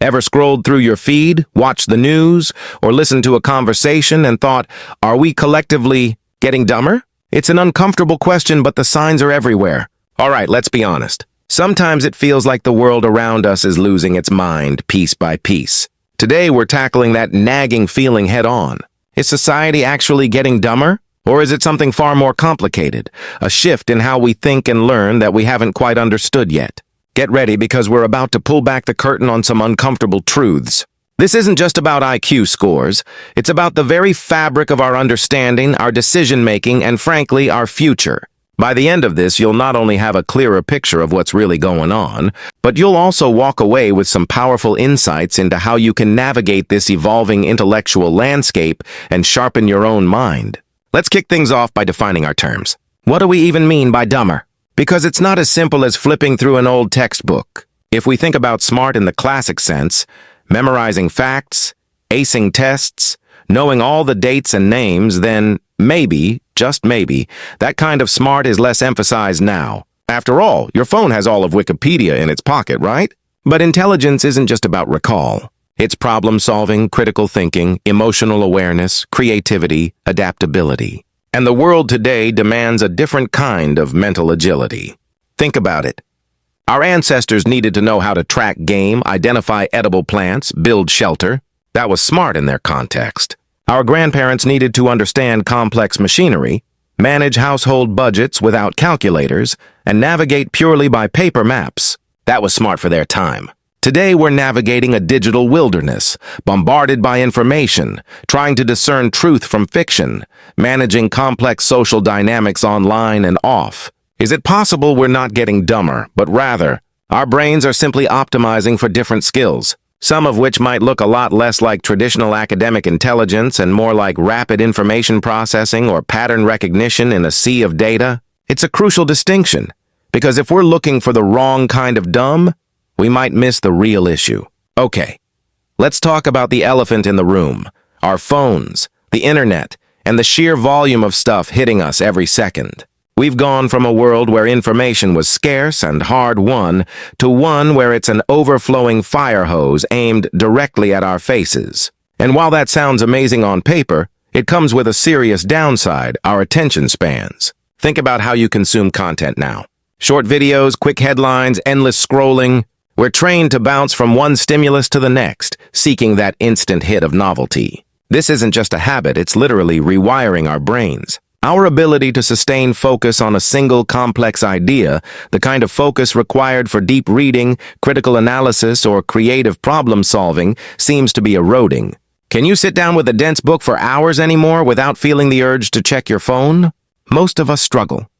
Ever scrolled through your feed, watched the news, or listened to a conversation and thought, are we collectively getting dumber? It's an uncomfortable question, but the signs are everywhere. All right, let's be honest. Sometimes it feels like the world around us is losing its mind piece by piece. Today, we're tackling that nagging feeling head on. Is society actually getting dumber? Or is it something far more complicated? A shift in how we think and learn that we haven't quite understood yet. Get ready because we're about to pull back the curtain on some uncomfortable truths. This isn't just about IQ scores. It's about the very fabric of our understanding, our decision-making, and frankly, our future. By the end of this, you'll not only have a clearer picture of what's really going on, but you'll also walk away with some powerful insights into how you can navigate this evolving intellectual landscape and sharpen your own mind. Let's kick things off by defining our terms. What do we even mean by dumber? Because it's not as simple as flipping through an old textbook. If we think about smart in the classic sense, memorizing facts, acing tests, knowing all the dates and names, then maybe, just maybe, that kind of smart is less emphasized now. After all, your phone has all of Wikipedia in its pocket, right? But intelligence isn't just about recall. It's problem-solving, critical thinking, emotional awareness, creativity, adaptability. And the world today demands a different kind of mental agility. Think about it. Our ancestors needed to know how to track game, identify edible plants, build shelter. That was smart in their context. Our grandparents needed to understand complex machinery, manage household budgets without calculators, and navigate purely by paper maps. That was smart for their time. Today, we're navigating a digital wilderness, bombarded by information, trying to discern truth from fiction, managing complex social dynamics online and off. Is it possible we're not getting dumber, but rather, our brains are simply optimizing for different skills, some of which might look a lot less like traditional academic intelligence and more like rapid information processing or pattern recognition in a sea of data? It's a crucial distinction, because if we're looking for the wrong kind of dumb, we might miss the real issue. Okay, let's talk about the elephant in the room, our phones, the internet, and the sheer volume of stuff hitting us every second. We've gone from a world where information was scarce and hard-won to one where it's an overflowing fire hose aimed directly at our faces. And while that sounds amazing on paper, it comes with a serious downside, our attention spans. Think about how you consume content now. Short videos, quick headlines, endless scrolling. We're trained to bounce from one stimulus to the next, seeking that instant hit of novelty. This isn't just a habit, it's literally rewiring our brains. Our ability to sustain focus on a single complex idea, the kind of focus required for deep reading, critical analysis, or creative problem-solving, seems to be eroding. Can you sit down with a dense book for hours anymore without feeling the urge to check your phone? Most of us struggle.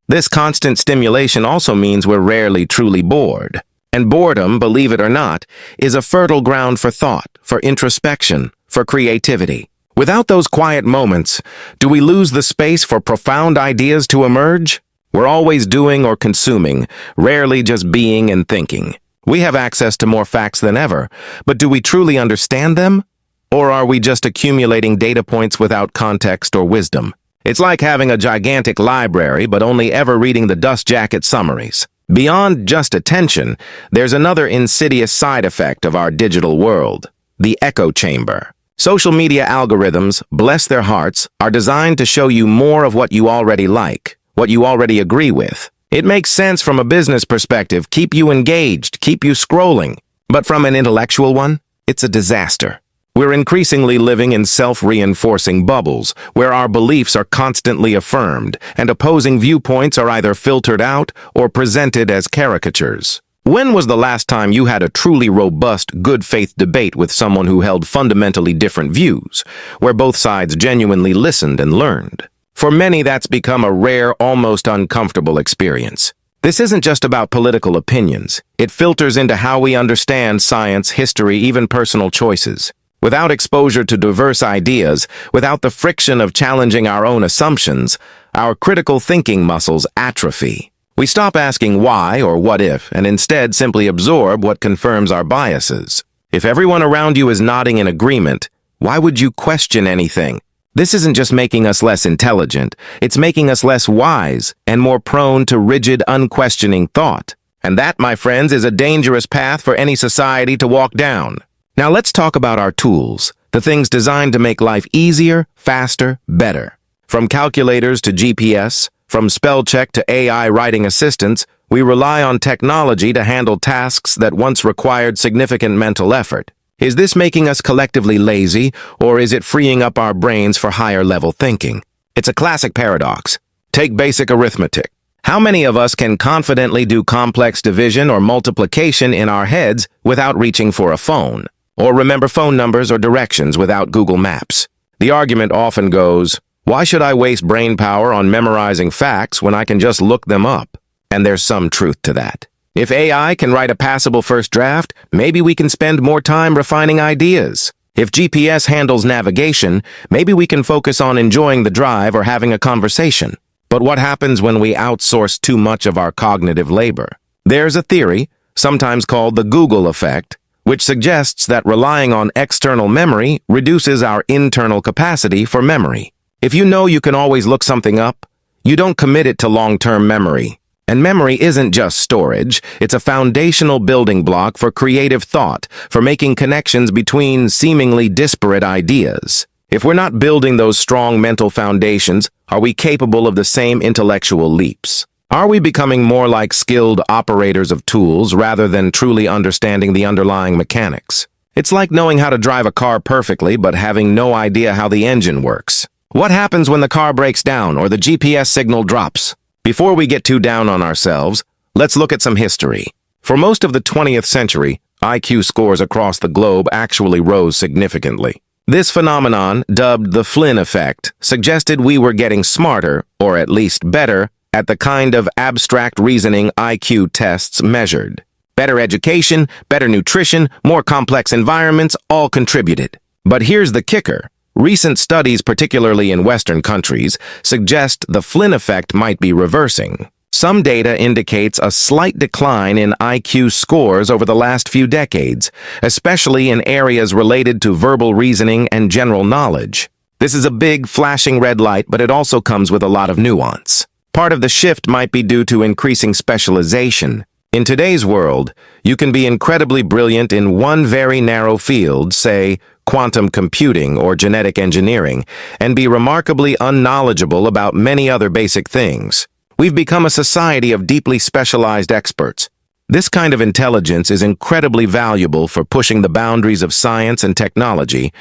This constant stimulation also means we're rarely truly bored. And boredom, believe it or not, is a fertile ground for thought, for introspection, for creativity. Without those quiet moments, do we lose the space for profound ideas to emerge? We're always doing or consuming, rarely just being and thinking. We have access to more facts than ever, but do we truly understand them? Or are we just accumulating data points without context or wisdom? It's like having a gigantic library, but only ever reading the dust jacket summaries. Beyond just attention, there's another insidious side effect of our digital world, the echo chamber. Social media algorithms, bless their hearts, are designed to show you more of what you already like, what you already agree with. It makes sense from a business perspective, keep you engaged, keep you scrolling. But from an intellectual one, it's a disaster. We're increasingly living in self-reinforcing bubbles, where our beliefs are constantly affirmed, and opposing viewpoints are either filtered out or presented as caricatures. When was the last time you had a truly robust, good-faith debate with someone who held fundamentally different views, where both sides genuinely listened and learned? For many, that's become a rare, almost uncomfortable experience. This isn't just about political opinions. It filters into how we understand science, history, even personal choices. Without exposure to diverse ideas, without the friction of challenging our own assumptions, our critical thinking muscles atrophy. We stop asking why or what if, and instead simply absorb what confirms our biases. If everyone around you is nodding in agreement, why would you question anything? This isn't just making us less intelligent, it's making us less wise and more prone to rigid, unquestioning thought. And that, my friends, is a dangerous path for any society to walk down. Now let's talk about our tools, the things designed to make life easier, faster, better. From calculators to GPS, from spell check to AI writing assistants, we rely on technology to handle tasks that once required significant mental effort. Is this making us collectively lazy, or is it freeing up our brains for higher-level thinking? It's a classic paradox. Take basic arithmetic. How many of us can confidently do complex division or multiplication in our heads without reaching for a phone? Or remember phone numbers or directions without Google Maps? The argument often goes, why should I waste brain power on memorizing facts when I can just look them up? And there's some truth to that. If AI can write a passable first draft, maybe we can spend more time refining ideas. If GPS handles navigation, maybe we can focus on enjoying the drive or having a conversation. But what happens when we outsource too much of our cognitive labor? There's a theory, sometimes called the Google effect, which suggests that relying on external memory reduces our internal capacity for memory. If you know you can always look something up, you don't commit it to long-term memory. And memory isn't just storage, it's a foundational building block for creative thought, for making connections between seemingly disparate ideas. If we're not building those strong mental foundations, are we capable of the same intellectual leaps? Are we becoming more like skilled operators of tools rather than truly understanding the underlying mechanics? It's like knowing how to drive a car perfectly but having no idea how the engine works. What happens when the car breaks down or the GPS signal drops? Before we get too down on ourselves, let's look at some history. For most of the 20th century, IQ scores across the globe actually rose significantly. This phenomenon, dubbed the Flynn effect, suggested we were getting smarter, or at least better, at the kind of abstract reasoning IQ tests measured. Better education, better nutrition, more complex environments all contributed. But here's the kicker. Recent studies, particularly in Western countries, suggest the Flynn effect might be reversing. Some data indicates a slight decline in IQ scores over the last few decades, especially in areas related to verbal reasoning and general knowledge. This is a big, flashing red light, but it also comes with a lot of nuance. Part of the shift might be due to increasing specialization. In today's world, you can be incredibly brilliant in one very narrow field, say, quantum computing or genetic engineering, and be remarkably unknowledgeable about many other basic things. We've become a society of deeply specialized experts. This kind of intelligence is incredibly valuable for pushing the boundaries of science and technology,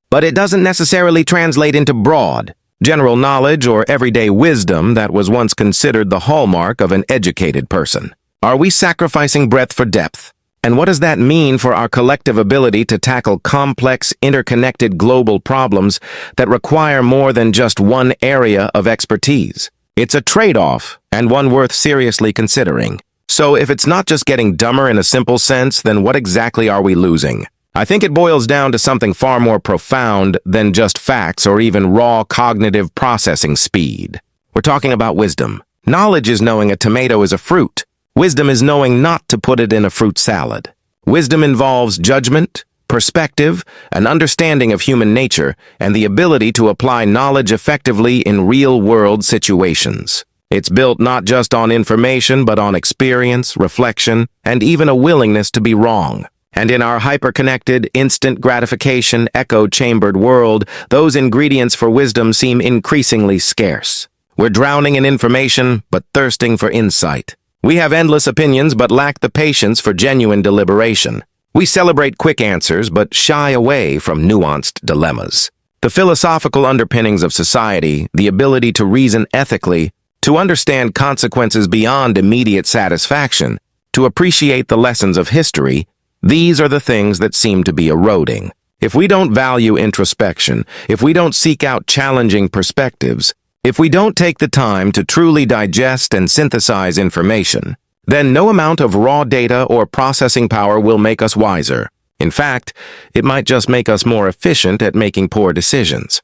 but it doesn't necessarily translate into broad, general knowledge or everyday wisdom that was once considered the hallmark of an educated person. Are we sacrificing breadth for depth? And what does that mean for our collective ability to tackle complex, interconnected global problems that require more than just one area of expertise? It's a trade-off, and one worth seriously considering. So if it's not just getting dumber in a simple sense, then what exactly are we losing? I think it boils down to something far more profound than just facts or even raw cognitive processing speed. We're talking about wisdom. Knowledge is knowing a tomato is a fruit. Wisdom is knowing not to put it in a fruit salad. Wisdom involves judgment, perspective, an understanding of human nature, and the ability to apply knowledge effectively in real-world situations. It's built not just on information, but on experience, reflection, and even a willingness to be wrong. And in our hyper-connected, instant gratification, echo-chambered world, those ingredients for wisdom seem increasingly scarce. We're drowning in information, but thirsting for insight. We have endless opinions but lack the patience for genuine deliberation. We celebrate quick answers but shy away from nuanced dilemmas. The philosophical underpinnings of society, the ability to reason ethically, to understand consequences beyond immediate satisfaction, to appreciate the lessons of history, these are the things that seem to be eroding. If we don't value introspection, if we don't seek out challenging perspectives, if we don't take the time to truly digest and synthesize information, then no amount of raw data or processing power will make us wiser. In fact, it might just make us more efficient at making poor decisions.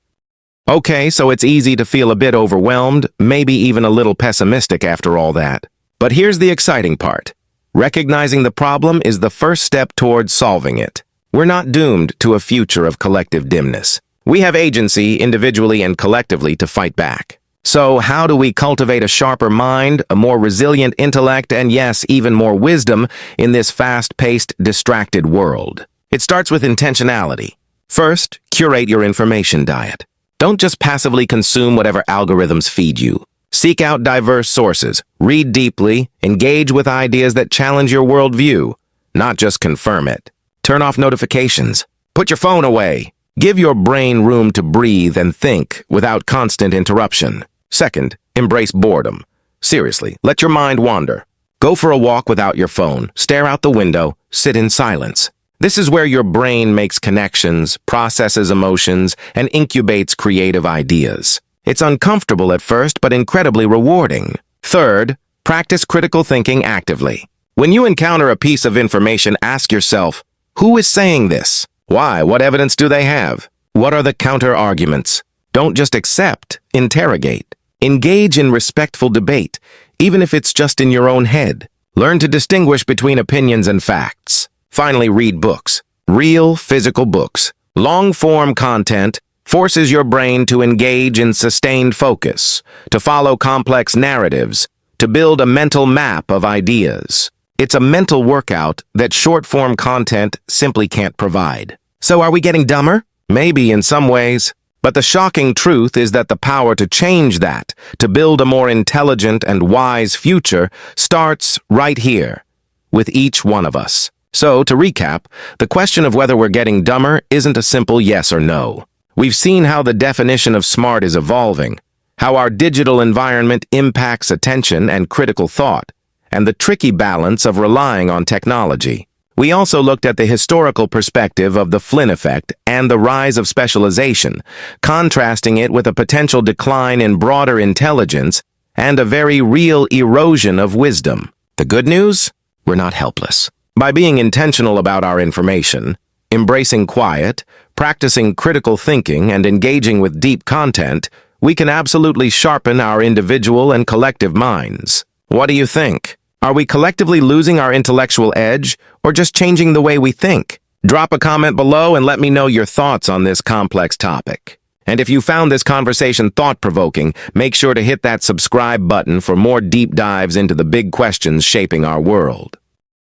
Okay, so it's easy to feel a bit overwhelmed, maybe even a little pessimistic after all that. But here's the exciting part. Recognizing the problem is the first step towards solving it. We're not doomed to a future of collective dimness. We have agency, individually and collectively, to fight back. So how do we cultivate a sharper mind, a more resilient intellect, and yes, even more wisdom in this fast-paced, distracted world? It starts with intentionality. First, curate your information diet. Don't just passively consume whatever algorithms feed you. Seek out diverse sources, read deeply, engage with ideas that challenge your worldview, not just confirm it. Turn off notifications. Put your phone away. Give your brain room to breathe and think without constant interruption. Second, embrace boredom. Seriously, let your mind wander. Go for a walk without your phone, stare out the window, sit in silence. This is where your brain makes connections, processes emotions, and incubates creative ideas. It's uncomfortable at first, but incredibly rewarding. Third, practice critical thinking actively. When you encounter a piece of information, ask yourself, who is saying this? Why? What evidence do they have? What are the counter-arguments? Don't just accept, interrogate. Engage in respectful debate, even if it's just in your own head. Learn to distinguish between opinions and facts. Finally, read books. Real, physical books. Long-form content forces your brain to engage in sustained focus, to follow complex narratives, to build a mental map of ideas. It's a mental workout that short-form content simply can't provide. So are we getting dumber? Maybe in some ways. But the shocking truth is that the power to change that, to build a more intelligent and wise future, starts right here, with each one of us. So, to recap, the question of whether we're getting dumber isn't a simple yes or no. We've seen how the definition of smart is evolving, how our digital environment impacts attention and critical thought, and the tricky balance of relying on technology. We also looked at the historical perspective of the Flynn effect and the rise of specialization, contrasting it with a potential decline in broader intelligence and a very real erosion of wisdom. The good news? We're not helpless. By being intentional about our information, embracing quiet, practicing critical thinking, and engaging with deep content, we can absolutely sharpen our individual and collective minds. What do you think? Are we collectively losing our intellectual edge, or just changing the way we think? Drop a comment below and let me know your thoughts on this complex topic. And if you found this conversation thought-provoking, make sure to hit that subscribe button for more deep dives into the big questions shaping our world.